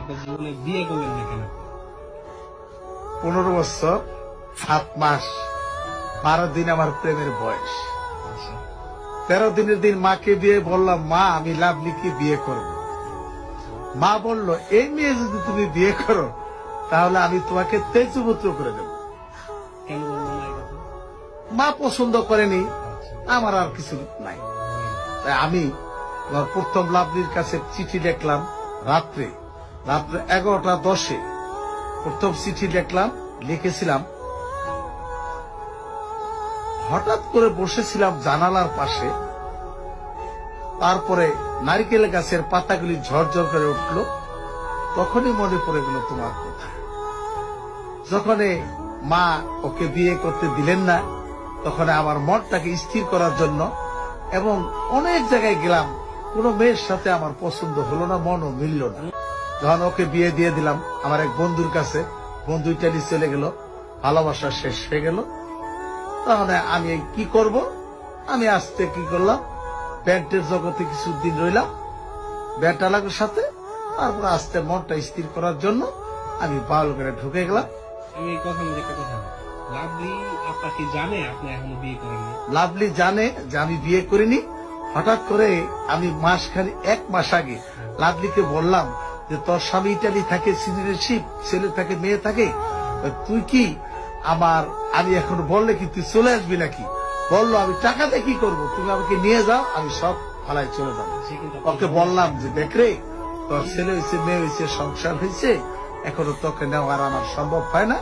আপনার জীবনে বিয়ে করলেন না কেন? 15 বছর 7 মাস 12 দিন আমার প্রেমের বয়স। আচ্ছা, 13 দিনের দিন মাকে দিয়ে বললাম, মা আমি লাভলিকে বিয়ে করব। মা বলল, এই মেয়ে যদি তুমি বিয়ে করো তাহলে আমি তোমাকে তেজপুত্র করে দেব। কেন বললেন না এই কথা? মা পছন্দ করেনি, আচ্ছা, আমার আর কিছু নাই। তাই আমি তোমার প্রথম লাভলির কাছে চিঠি লিখলাম রাত্রে 11টা 10-এ প্রথম চিঠি লিখলাম। লিখেছিলাম, হঠাৎ করে বসেছিলাম জানালার পাশে, তারপরে নারকেল গাছের পাতাগুলি ঝরঝর করে উঠল, তখনই মনে পড়ে গেল তোমার কথা। যখন মা ওকে বিয়ে করতে দিলেন না, তখন আমার মনটাকে স্থির করার জন্য এবং অনেক জায়গায় গেলাম, কোন মেয়ের সাথে আমার পছন্দ হলো না, মনও মিলল না। যখন ওকে বিয়ে দিয়ে দিলাম আমার এক বন্ধুর কাছে, বন্ধু ইটালি চলে গেল, ভালোবাসা শেষ হয়ে গেল। তাহলে আমি কি করব? আমি আস্তে কি করলাম, ব্যান্ডের জগতে কিছুদিন রইলাম ব্যান্ড আলাগের সাথে। তারপর আস্তে মনটা স্থির করার জন্য আমি বাউল করে ঢুকে গেলাম। আমি এই কথা মধ্যে একটা কথা, লাভলি আপনাকে জানে আপনি এখনো বিয়ে করেননি? লাভলি জানে যে আমি বিয়ে করিনি। হঠাৎ করে আমি মাসখানি 1 মাস আগে লাভলিকে বললাম যে তোর স্বামী ইটালি থাকে, সিটিজেনশিপ, ছেলে থাকে মেয়ে থাকে, তুই কি আমি এখন বললে কি তুই চলে আসবি নাকি? বললো, আমি টাকাতে কি করব, তুমি আমাকে নিয়ে যাও, আমি সব ফালাই চলে যাবো। সে কিন্তু ওকে বললাম যে দেখ রে, তোর ছেলে হয়েছে, মেয়ে হয়েছে, সংসার হয়েছে, এখনো তোকে নেওয়ার আমার সম্ভব হয় না,